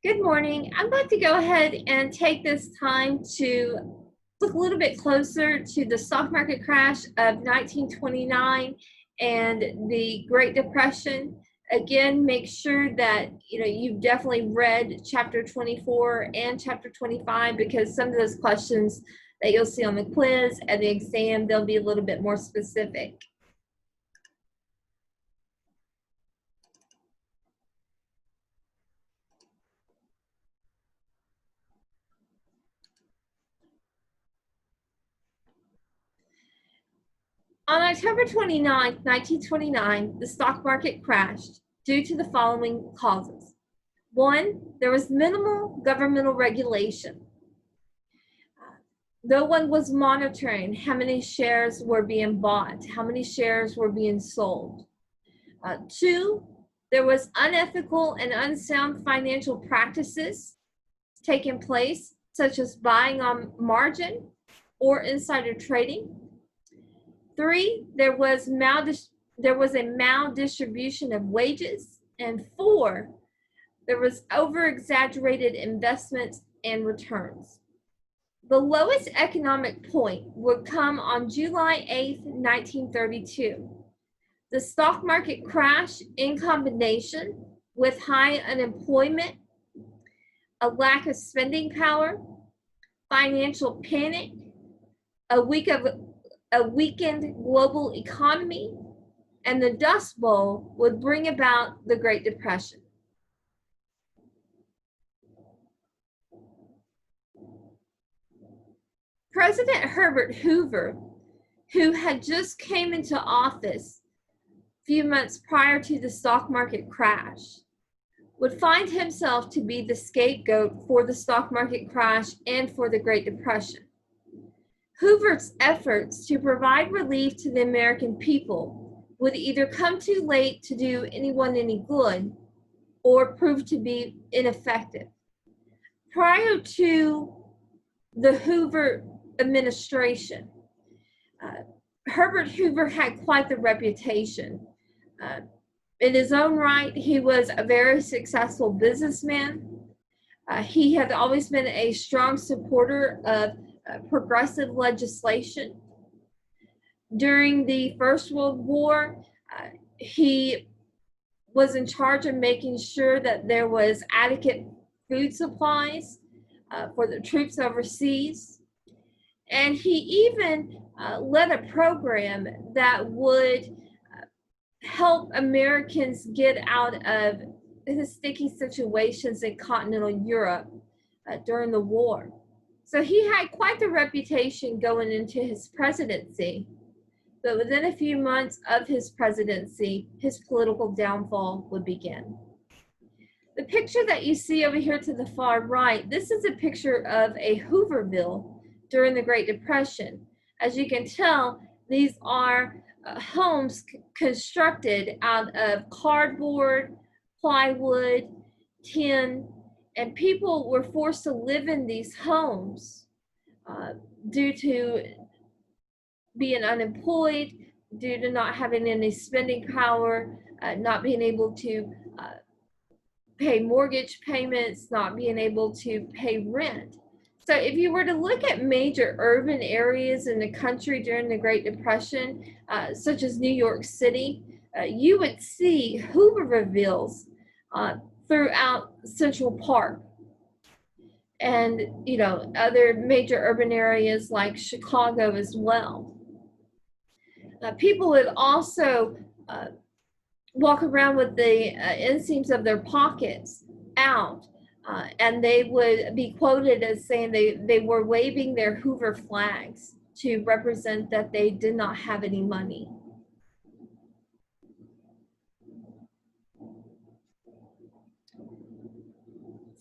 Good morning. I'm going to go ahead and take this time to look a little bit closer to the stock market crash of 1929 and the Great Depression. Again, make sure that you've definitely read chapter 24 and chapter 25, because some of those questions that you'll see on the quiz and the exam, they'll be a little bit more specific. On October 29, 1929, the stock market crashed due to the following causes. One, there was minimal governmental regulation. No one was monitoring how many shares were being bought, how many shares were being sold. Two, there was unethical and unsound financial practices taking place, such as buying on margin or insider trading. Three, there was a maldistribution of wages. And four, there was over-exaggerated investments and returns. The lowest economic point would come on July 8, 1932. The stock market crash, in combination with high unemployment, a lack of spending power, financial panic, a weakened global economy, and the Dust Bowl would bring about the Great Depression. President Herbert Hoover, who had just came into office a few months prior to the stock market crash, would find himself to be the scapegoat for the stock market crash and for the Great Depression. Hoover's efforts to provide relief to the American people would either come too late to do anyone any good or prove to be ineffective. Prior to the Hoover administration, Herbert Hoover had quite the reputation. In his own right, he was a very successful businessman. He had always been a strong supporter of progressive legislation. During the First World War, he was in charge of making sure that there was adequate food supplies for the troops overseas. And he even led a program that would help Americans get out of the sticky situations in continental Europe during the war. So he had quite the reputation going into his presidency, but within a few months of his presidency, his political downfall would begin. The picture that you see over here to the far right, this is a picture of a Hooverville during the Great Depression. As you can tell, these are homes constructed out of cardboard, plywood, tin, and people were forced to live in these homes due to being unemployed, due to not having any spending power, not being able to pay mortgage payments, not being able to pay rent. So if you were to look at major urban areas in the country during the Great Depression, such as New York City, you would see Hoovervilles throughout Central Park, and other major urban areas like Chicago as well. People would also walk around with the inseams of their pockets out, and they would be quoted as saying they were waving their Hoover flags to represent that they did not have any money.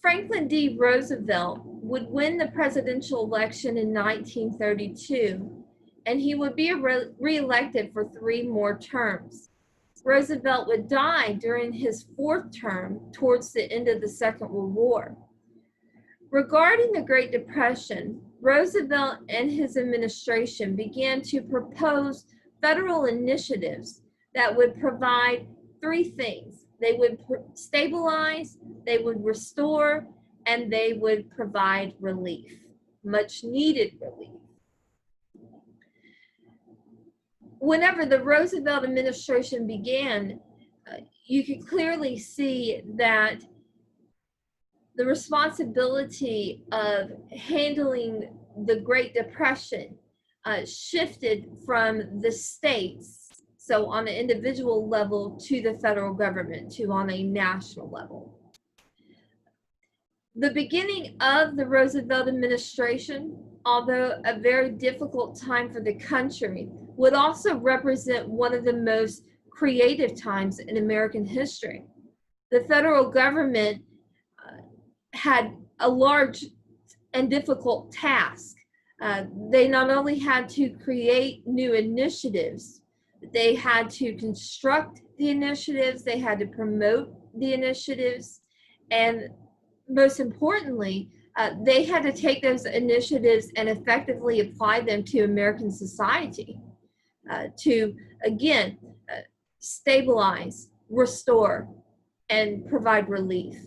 Franklin D. Roosevelt would win the presidential election in 1932, and he would be re-elected for 3 more terms. Roosevelt would die during his 4th term towards the end of the Second World War. Regarding the Great Depression, Roosevelt and his administration began to propose federal initiatives that would provide 3 things: They would stabilize, they would restore, and they would provide relief, much needed relief. Whenever the Roosevelt administration began, you could clearly see that the responsibility of handling the Great Depression shifted from the states, so on an individual level, to the federal government, to on a national level. The beginning of the Roosevelt administration, although a very difficult time for the country, would also represent one of the most creative times in American history. The federal government had a large and difficult task. They not only had to create new initiatives, they had to construct the initiatives, they had to promote the initiatives, and most importantly, they had to take those initiatives and effectively apply them to American society to, again, stabilize, restore, and provide relief.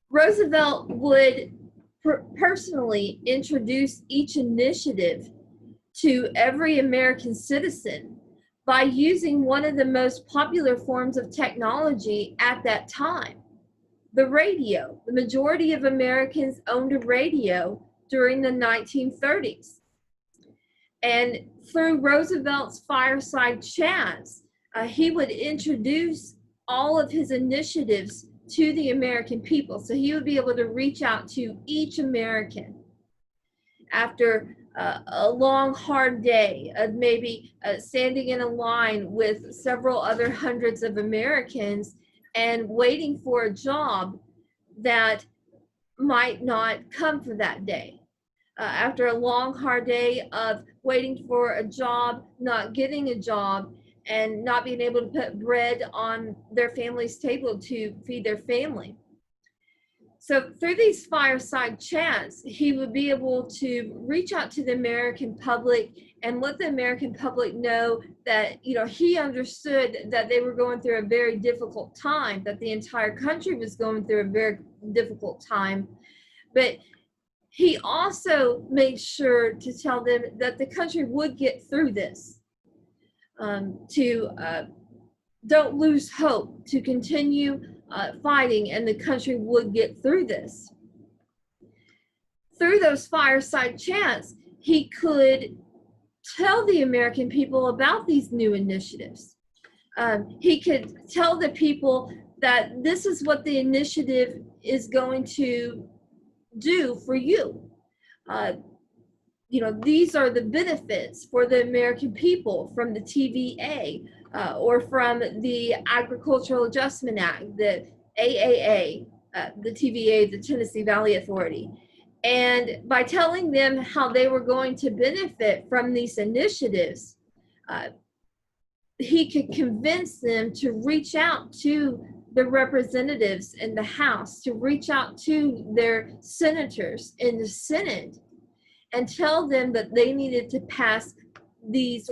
Roosevelt would personally introduce each initiative to every American citizen by using one of the most popular forms of technology at that time, the radio. The majority of Americans owned a radio during the 1930s. And through Roosevelt's fireside chats, he would introduce all of his initiatives to the American people. So he would be able to reach out to each American after a long, hard day of maybe standing in a line with several other hundreds of Americans and waiting for a job that might not come for that day. After a long, hard day of waiting for a job, not getting a job, and not being able to put bread on their family's table to feed their family. So through these fireside chats, he would be able to reach out to the American public and let the American public know that, he understood that they were going through a very difficult time, that the entire country was going through a very difficult time. But he also made sure to tell them that the country would get through this. Don't lose hope, to continue fighting, and the country would get through this. Through those fireside chats, he could tell the American people about these new initiatives. He could tell the people that this is what the initiative is going to do for you. These are the benefits for the American people from the TVA or from the Agricultural Adjustment Act, the AAA, the TVA, the Tennessee Valley Authority. And by telling them how they were going to benefit from these initiatives, he could convince them to reach out to the representatives in the House, to reach out to their senators in the Senate, and tell them that they needed to pass these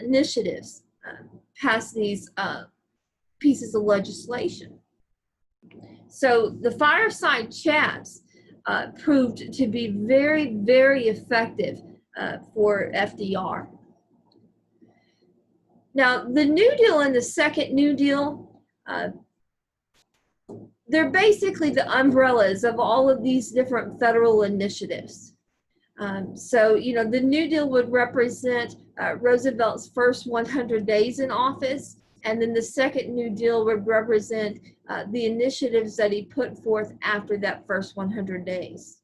initiatives, pass these pieces of legislation. So the fireside chats proved to be very, very effective for FDR. Now, the New Deal and the Second New Deal, they're basically the umbrellas of all of these different federal initiatives. The New Deal would represent Roosevelt's first 100 days in office, and then the Second New Deal would represent the initiatives that he put forth after that first 100 days.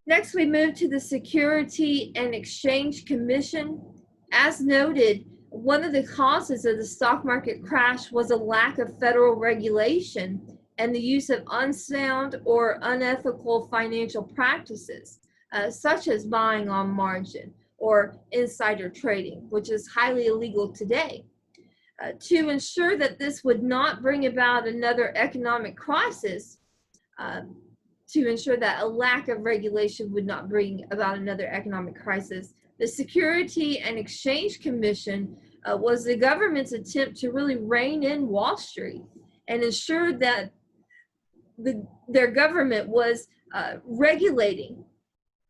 Next, we move to the Security and Exchange Commission. As noted, one of the causes of the stock market crash was a lack of federal regulation and the use of unsound or unethical financial practices, such as buying on margin or insider trading, which is highly illegal today. To ensure that this would not bring about another economic crisis, to ensure that a lack of regulation would not bring about another economic crisis, The Security and Exchange Commission was the government's attempt to really rein in Wall Street and ensure that their government was regulating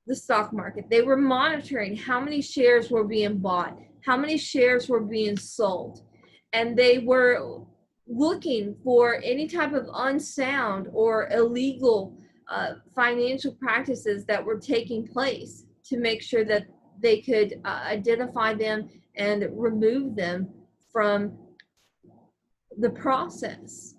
the stock market. They were monitoring how many shares were being bought, how many shares were being sold, and they were looking for any type of unsound or illegal financial practices that were taking place to make sure that they could identify them and remove them from the process.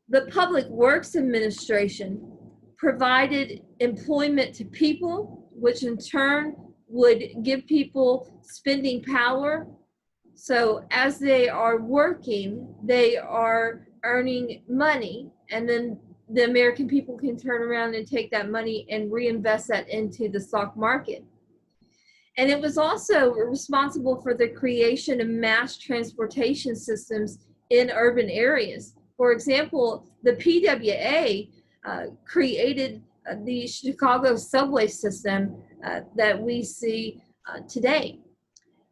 The Public Works Administration provided employment to people, which in turn would give people spending power. So as they are working, they are earning money, and then the American people can turn around and take that money and reinvest that into the stock market. And it was also responsible for the creation of mass transportation systems in urban areas. For example, the PWA created the Chicago subway system that we see today.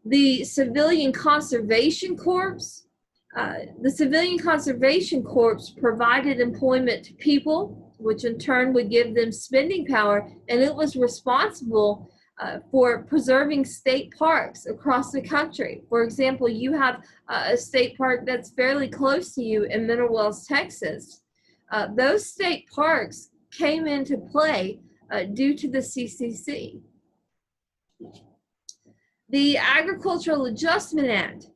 The Civilian Conservation Corps provided employment to people, which in turn would give them spending power, and it was responsible for preserving state parks across the country. For example, you have a state park that's fairly close to you in Mineral Wells, Texas. Those state parks came into play due to the CCC. The Agricultural Adjustment Act.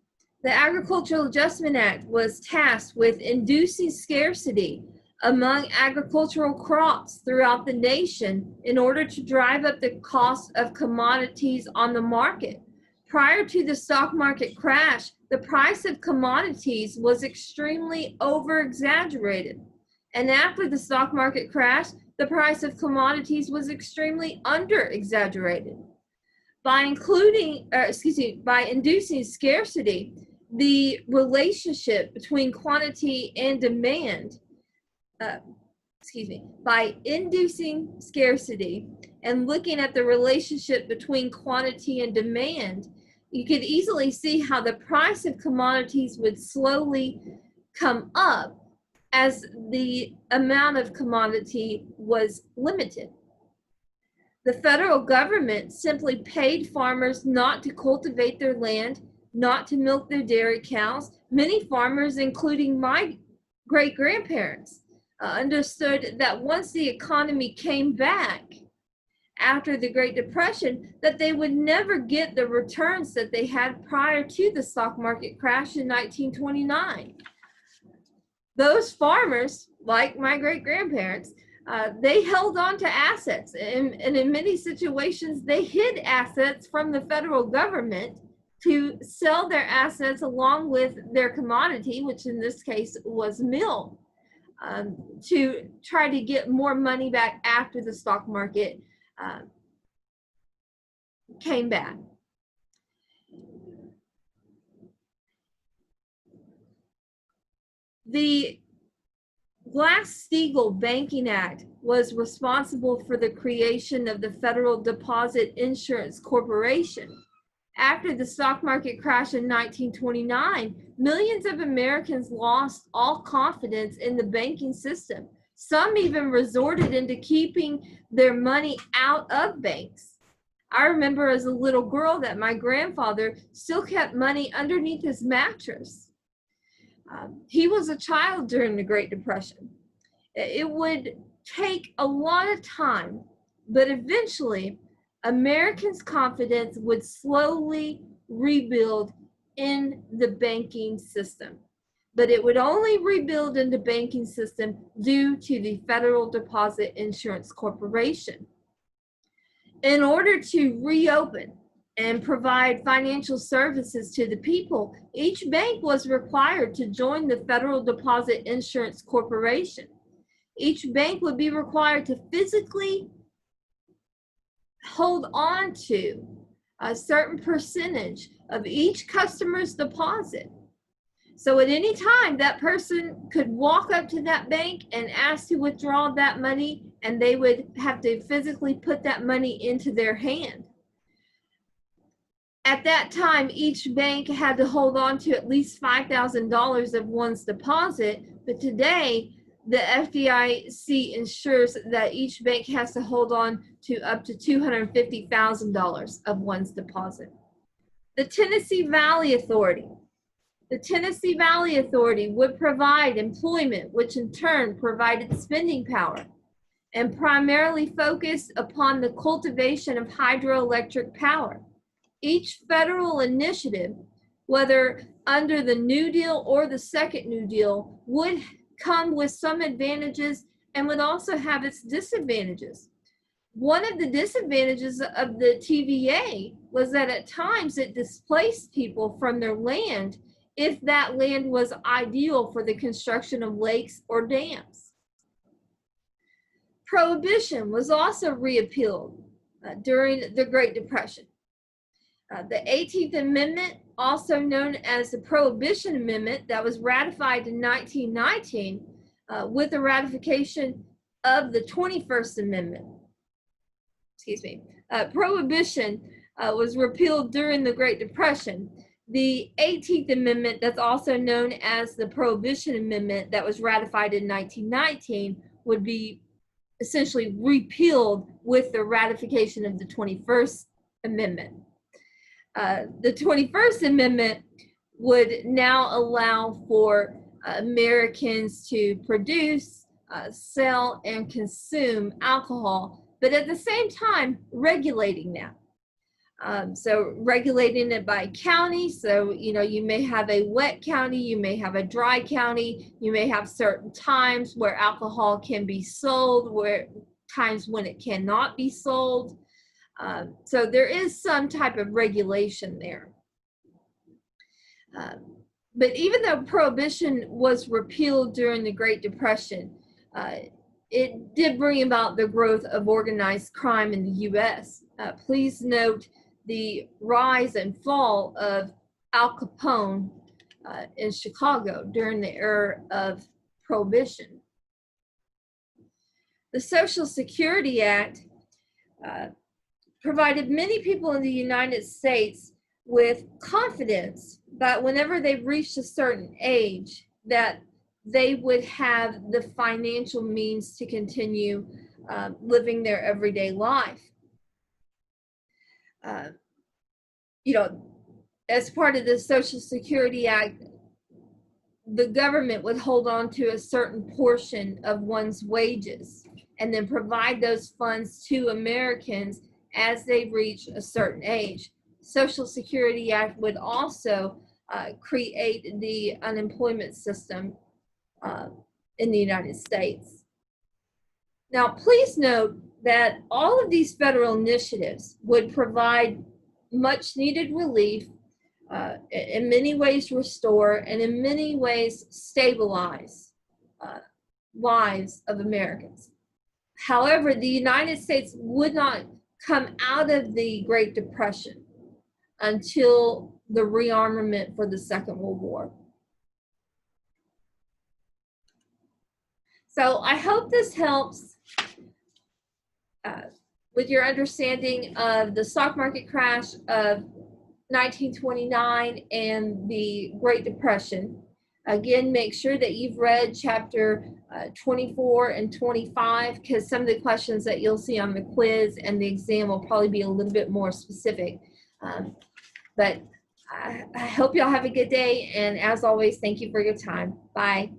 The Agricultural Adjustment Act was tasked with inducing scarcity among agricultural crops throughout the nation in order to drive up the cost of commodities on the market. Prior to the stock market crash, the price of commodities was extremely over-exaggerated. And after the stock market crash, the price of commodities was extremely under-exaggerated. By inducing scarcity, the relationship between quantity and demand, by inducing scarcity and looking at the relationship between quantity and demand, you could easily see how the price of commodities would slowly come up as the amount of commodity was limited. The federal government simply paid farmers not to cultivate their land, not to milk their dairy cows. Many farmers, including my great-grandparents, understood that once the economy came back after the Great Depression, that they would never get the returns that they had prior to the stock market crash in 1929. Those farmers, like my great-grandparents, they held on to assets, and in many situations, they hid assets from the federal government to sell their assets along with their commodity, which in this case was milk, to try to get more money back after the stock market came back. The Glass-Steagall Banking Act was responsible for the creation of the Federal Deposit Insurance Corporation. After the stock market crash in 1929, millions of Americans lost all confidence in the banking system. Some even resorted into keeping their money out of banks. I remember as a little girl that my grandfather still kept money underneath his mattress. He was a child during the Great Depression. It would take a lot of time, but eventually Americans' confidence would slowly rebuild in the banking system. But it would only rebuild in the banking system due to the Federal Deposit Insurance Corporation. In order to reopen and provide financial services to the people, each bank was required to join the Federal Deposit Insurance Corporation. Each bank would be required to physically hold on to a certain percentage of each customer's deposit. So at any time, that person could walk up to that bank and ask to withdraw that money and they would have to physically put that money into their hand. At that time, each bank had to hold on to at least $5,000 of one's deposit, but today, the FDIC ensures that each bank has to hold on to up to $250,000 of one's deposit. The Tennessee Valley Authority. The Tennessee Valley Authority would provide employment, which in turn provided spending power, and primarily focused upon the cultivation of hydroelectric power. Each federal initiative, whether under the New Deal or the Second New Deal, would come with some advantages and would also have its disadvantages. One of the disadvantages of the TVA was that at times it displaced people from their land if that land was ideal for the construction of lakes or dams. Prohibition was also repealed during the Great Depression. The 18th Amendment, also known as the Prohibition Amendment, that was ratified in 1919 with the ratification of the 21st Amendment. Prohibition was repealed during the Great Depression. The 18th Amendment, that's also known as the Prohibition Amendment, that was ratified in 1919, would be essentially repealed with the ratification of the 21st Amendment. The 21st Amendment would now allow for Americans to produce, sell, and consume alcohol, but at the same time regulating that. So regulating it by county. So, you may have a wet county, you may have a dry county, you may have certain times where alcohol can be sold, where times when it cannot be sold. So there is some type of regulation there. But even though Prohibition was repealed during the Great Depression, it did bring about the growth of organized crime in the U.S. Please note the rise and fall of Al Capone in Chicago during the era of Prohibition. The Social Security Act provided many people in the United States with confidence that whenever they reached a certain age, that they would have the financial means to continue living their everyday life. As part of the Social Security Act, the government would hold on to a certain portion of one's wages and then provide those funds to Americans as they reach a certain age. Social Security Act would also create the unemployment system in the United States. Now, please note that all of these federal initiatives would provide much needed relief, in many ways restore, and in many ways stabilize lives of Americans. However, the United States would not come out of the Great Depression until the rearmament for the Second World War. So I hope this helps with your understanding of the stock market crash of 1929 and the Great Depression. Again, make sure that you've read chapter 24 and 25, because some of the questions that you'll see on the quiz and the exam will probably be a little bit more specific. But I hope y'all have a good day, and as always, thank you for your time. Bye.